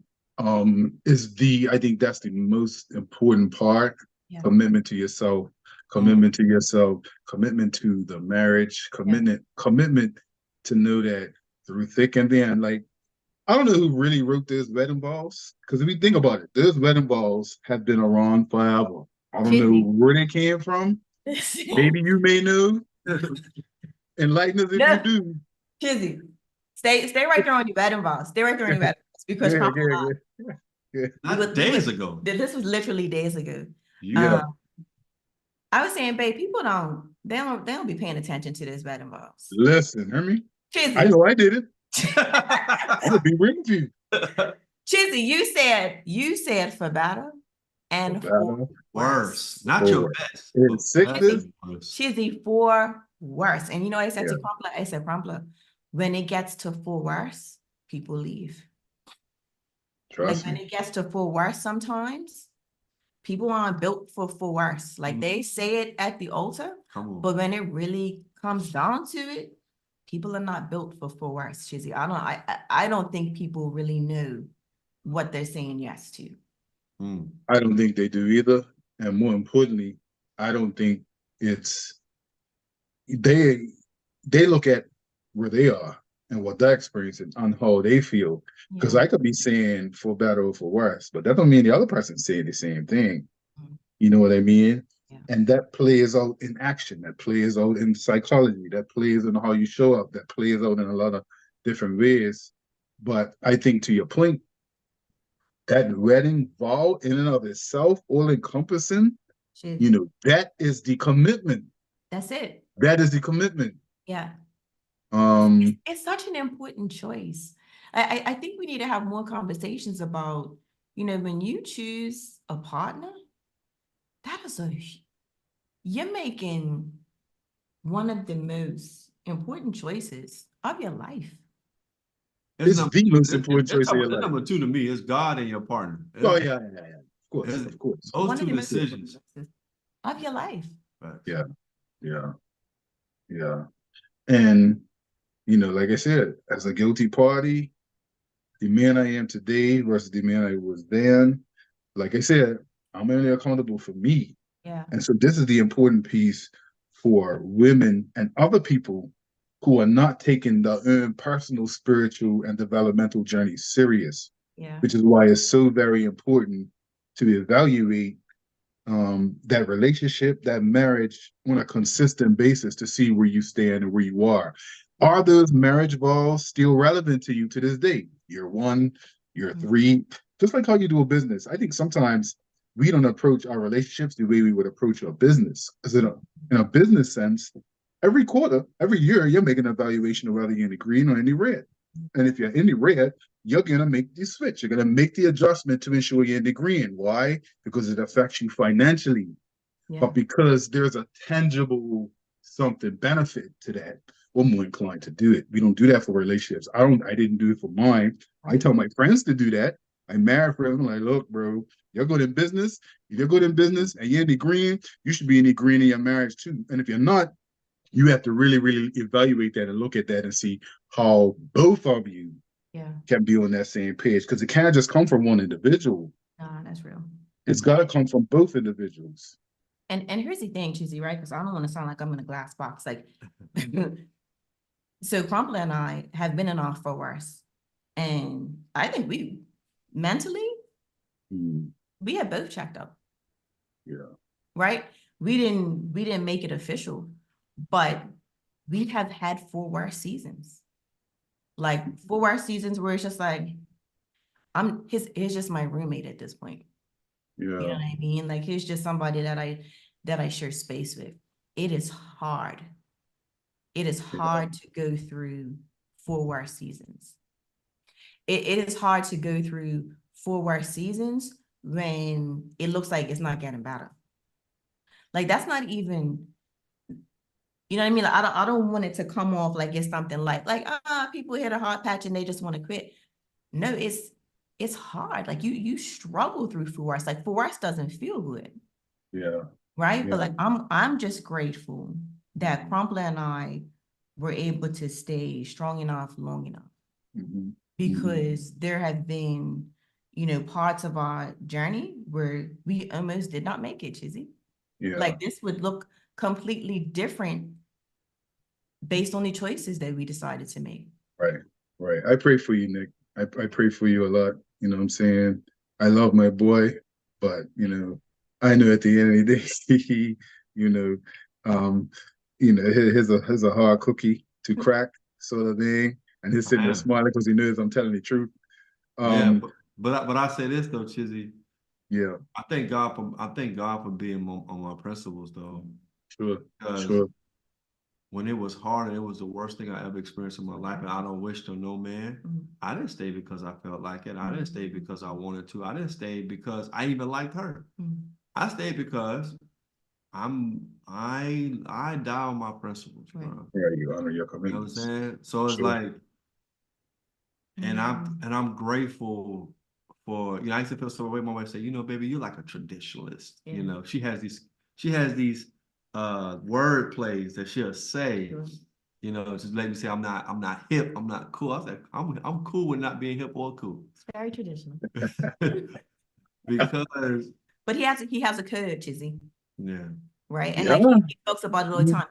is I think that's the most important part. Commitment to yourself, commitment to the marriage, commitment to know that through thick and thin. Like, I don't know who really wrote this wedding vows, because if you think about it, those wedding vows have been around forever. I don't know where they came from. Maybe you may know. Enlighten us if you do. Chizzy, stay right there on your wedding vows. Stay right there on your wedding vows, because not days ago. This was literally days ago. Yeah. I was saying, babe, people they don't be paying attention to this wedding vows. Listen, hear me? Chizzy. I know I did it. I'm gonna be real with you. Chizzy, you said for better and for worse. Not your best. In sickness. Chizzy, for worse. And you know what I said to Crumpler? I said, Crumpler, when it gets to for worse, people leave. Trust me. When it gets to for worse, sometimes people aren't built for worse. Like they say it at the altar, but when it really comes down to it, people are not built for worse, Chizzy. I don't think people really know what they're saying yes to. I don't think they do either. And more importantly, I don't think it's they look at where they are and what they're experiencing and how they feel. Because I could be saying for better or for worse, but that don't mean the other person's saying the same thing. You know what I mean? Yeah. And that plays out in action, that plays out in psychology, that plays in how you show up, that plays out in a lot of different ways. But I think, to your point, that wedding vow in and of itself, all encompassing, you know, that is the commitment. That's it. That is the commitment. Yeah. It's such an important choice. I think we need to have more conversations about, you know, when you choose a partner, you're making one of the most important choices of your life. It's the most important choice of your life. Number two to me is God and your partner. Oh, yeah. Of course. Those two decisions of your life. Yeah. Yeah. And, like I said, as a guilty party, the man I am today versus the man I was then, like I said, I'm only accountable for me. Yeah. And so this is the important piece for women and other people who are not taking their own personal, spiritual, and developmental journey serious, Yeah. which is why it's so very important to evaluate that relationship, that marriage on a consistent basis to see where you stand and where you are. Are those marriage vows still relevant to you to this day? Year 1, year 3, just like how you do a business. I think sometimes we don't approach our relationships the way we would approach our business. Because in a business sense, every quarter, every year, you're making an evaluation of whether you're in the green or in the red. And if you're in the red, you're going to make the switch. You're going to make the adjustment to ensure you're in the green. Why? Because it affects you financially. Yeah. But because there's a tangible something benefit to that, we're more inclined to do it. We don't do that for relationships. I didn't do it for mine. I tell my friends to do that. I married friends. I'm like, look, bro, you're good in business. If you're good in business and you're in the green, you should be in the green in your marriage too. And if you're not, you have to really, really evaluate that and look at that and see how both of you can be on that same page. Because it can't just come from one individual. Nah, that's real. It's got to come from both individuals. And here's the thing, Cheesy, right? Because I don't want to sound like I'm in a glass box. Like, so Crumpler and I have been in our forwards, and I think we mentally, we have both checked up. Yeah. Right? We didn't make it official, but we have had 4 worse seasons. Like 4 worse seasons where it's just like, he's just my roommate at this point. Yeah. You know what I mean? Like he's just somebody that I share space with. It is hard. It is hard to go through 4 worse seasons. It is hard to go through 4 worse seasons when it looks like it's not getting better. Like that's not even, you know what I mean? Like, I don't want it to come off like it's something like people hit a hard patch and they just want to quit. No, it's hard. Like you struggle through force. Like force doesn't feel good. Yeah. Right. Yeah. But like I'm just grateful that Crumpler and I were able to stay strong enough long enough. Because there have been, parts of our journey where we almost did not make it, Chizzy. Yeah. Like this would look completely different based on the choices that we decided to make. Right. I pray for you, Nick. I pray for you a lot. You know what I'm saying? I love my boy, but I know at the end of the day, here's a hard cookie to crack, sort of thing. And he's sitting there smiling because he knows I'm telling the truth. But I say this though, Chizzy. Yeah. I thank God for being on my principles though. Sure. When it was hard and it was the worst thing I ever experienced in my life, and I don't wish to no man, I didn't stay because I felt like it. I didn't stay because I wanted to. I didn't stay because I even liked her. I stayed because I die on my principles, bro. Yeah, you honor your commitments. You know what I'm saying? So it's like, and I'm grateful for, I used to feel so way. My wife said, baby, you're like a traditionalist. Yeah. She has these word plays that she'll say, just let me say I'm not hip, I'm not cool. I was like, I'm cool with not being hip or cool. It's very traditional. Because but he has a code, Chizzy. Yeah. Right. And like he talks about it all the time.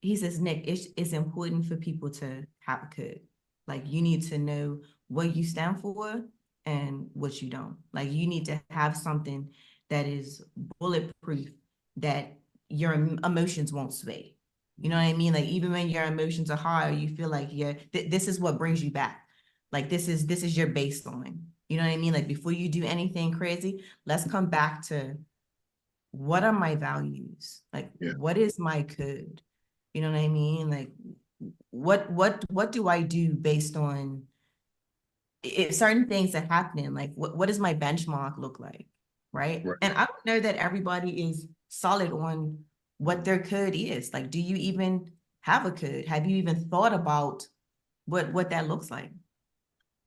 He says, Nick, it's important for people to have a code. Like you need to know what you stand for and what you don't. Like you need to have something that is bulletproof, that your emotions won't sway. You know what I mean? Like even when your emotions are high, or you feel like this is what brings you back. Like this is your baseline. You know what I mean? Like before you do anything crazy, let's come back to what are my values? Like what is my code? You know what I mean? Like what do I do based on if certain things are happening? Like what does my benchmark look like? Right. And I don't know that everybody is solid on what their code is. Like, do you even have a code? Have you even thought about what that looks like?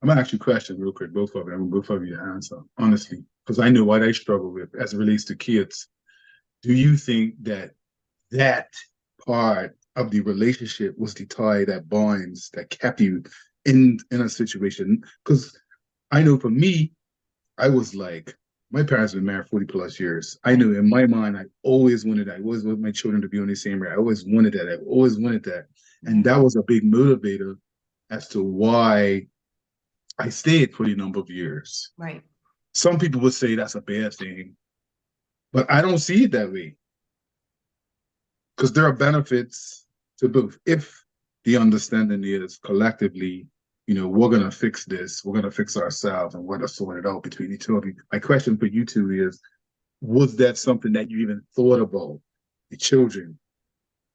I'm gonna ask you a question real quick, both of you. I want both of you to answer, honestly, because I know what I struggle with as it relates to kids. Do you think that part of the relationship was the tie that binds, that kept you in a situation. Because I know for me, I was like, my parents been married 40 plus years. I knew in my mind, I always wanted that. I always wanted my children to be on the same rate. I always wanted that. I always wanted that. And that was a big motivator as to why I stayed for a number of years. Right. Some people would say that's a bad thing, but I don't see it that way. Because there are benefits to both. If the understanding is collectively, we're going to fix this, we're going to fix ourselves, and we're going to sort it out between each other. My question for you two is, was that something that you even thought about, the children,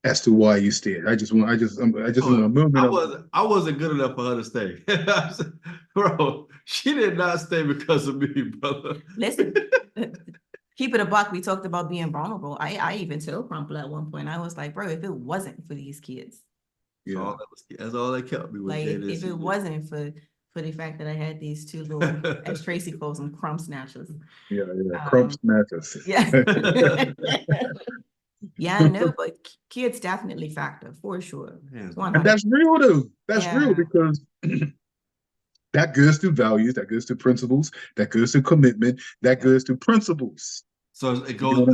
as to why you stayed? I just want a moment of. I wasn't good enough for her to stay. Bro, she did not stay because of me, brother. Listen, keep it a buck. We talked about being vulnerable. I even told Crumpler at one point, I was like, bro, if it wasn't for these kids, that's all that kept me with like if it wasn't for the fact that I had these two little, as Tracy calls them, crumb snatchers. Yeah, crumb snatchers. Yeah. Yeah, I know, but kids definitely factor for sure. And that's real though. That's real because that goes to values, that goes to principles, that goes to commitment, that goes to principles. So it goes.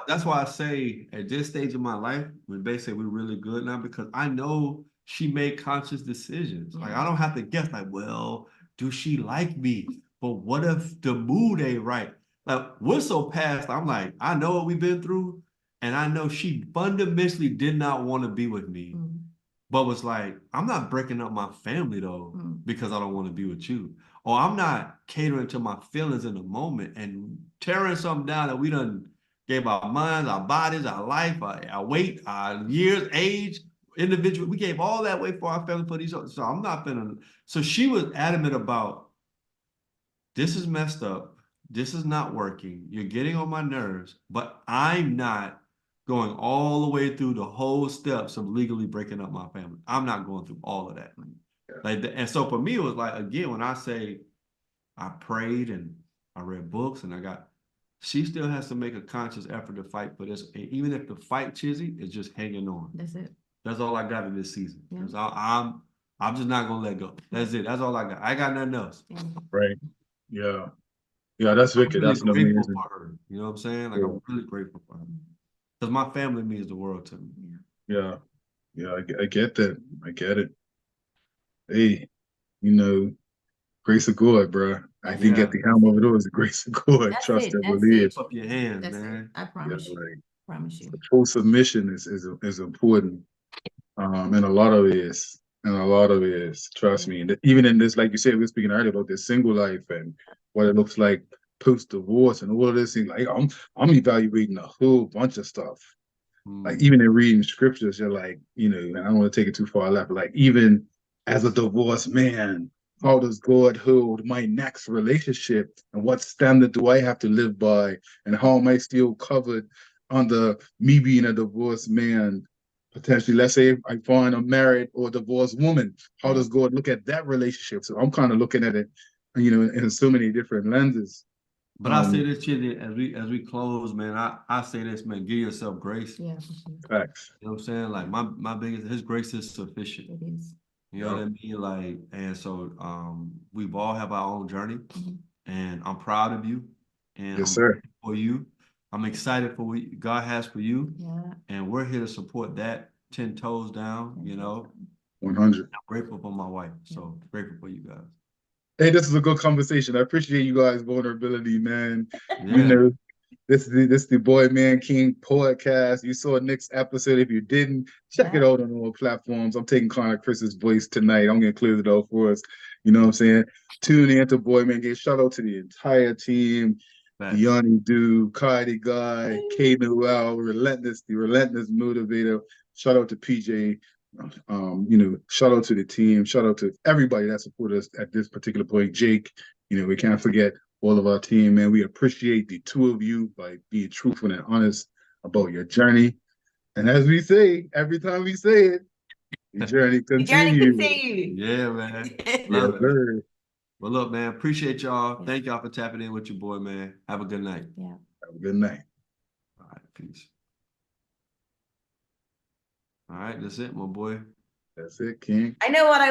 That's why I say at this stage of my life, when they say we're really good now, because I know she made conscious decisions. Like I don't have to guess. Like, well, do she like me? But what if the mood ain't right? Like we're so past. I'm like, I know what we've been through, and I know she fundamentally did not want to be with me, but was like, I'm not breaking up my family though because I don't want to be with you. Or I'm not catering to my feelings in the moment and tearing something down that we done gave our minds, our bodies, our life, our weight, our years, age, individual. We gave all that way for our family, for these. So I'm not gonna. So she was adamant about this is messed up. This is not working. You're getting on my nerves, but I'm not going all the way through the whole steps of legally breaking up my family. I'm not going through all of that. And so for me, it was like, again, when I say I prayed and I read books and she still has to make a conscious effort to fight for this. And even if the fight, Chizzy, is just hanging on. That's it. That's all I got in this season. Yeah. I'm just not gonna let go. That's it. That's all I got. I got nothing else. Right. Yeah. Yeah, that's wicked. Really that's grateful amazing. for her. You know what I'm saying? Like I'm really grateful for her. Because my family means the world to me. Yeah. Yeah, I get that. I get it. Hey, grace of God, bro. I think at the helm of it all is the grace of God. That's Trust it. and That's believe. it. Up your hands, man. I promise you. Like, Promise you. full submission is important. In a lot of ways. In a lot of ways. Trust me. And even in this, like you said, we were speaking earlier about this single life and what it looks like post-divorce and all of this thing. Like I'm evaluating a whole bunch of stuff. Like even in reading scriptures, you're like, and I don't want to take it too far left, but like even as a divorced man, how does God hold my next relationship? And what standard do I have to live by? And how am I still covered under me being a divorced man? Potentially, let's say I find a married or divorced woman, how does God look at that relationship? So I'm kind of looking at it, in so many different lenses. But I say this, Chizzy, as we close, man, I say this, man, give yourself grace. Yeah. Facts. You know what I'm saying? Like my biggest, his grace is sufficient. It is. You know what I mean? Like, and so we've all have our own journey, and I'm proud of you, and Yes, I'm sir. grateful for you. I'm excited for what God has for you, and we're here to support that 10 toes down. 100. I'm grateful for my wife, so grateful for you guys. Hey, this is a good conversation. I appreciate you guys' vulnerability, man. Yeah. This is the Boy Man King podcast. You saw Nic's episode. If you didn't, check it out on all platforms. I'm taking Connor Chris's voice tonight. I'm gonna clear it out for us. You know what I'm saying? Tune in to Boy Man King. Shout out to the entire team. Yanni Du, Cardi Guy, K Noel, the relentless motivator. Shout out to PJ. Shout out to the team. Shout out to everybody that supported us at this particular point. Jake, we can't forget all of our team, man. We appreciate the two of you by being truthful and honest about your journey. And as we say, every time we say it, the journey continues. Yeah, man. Love it. Well, look, man, appreciate y'all. Thank y'all for tapping in with your boy, man. Have a good night. Yeah. Have a good night. All right, peace. All right, that's it, my boy. That's it, King. I know what I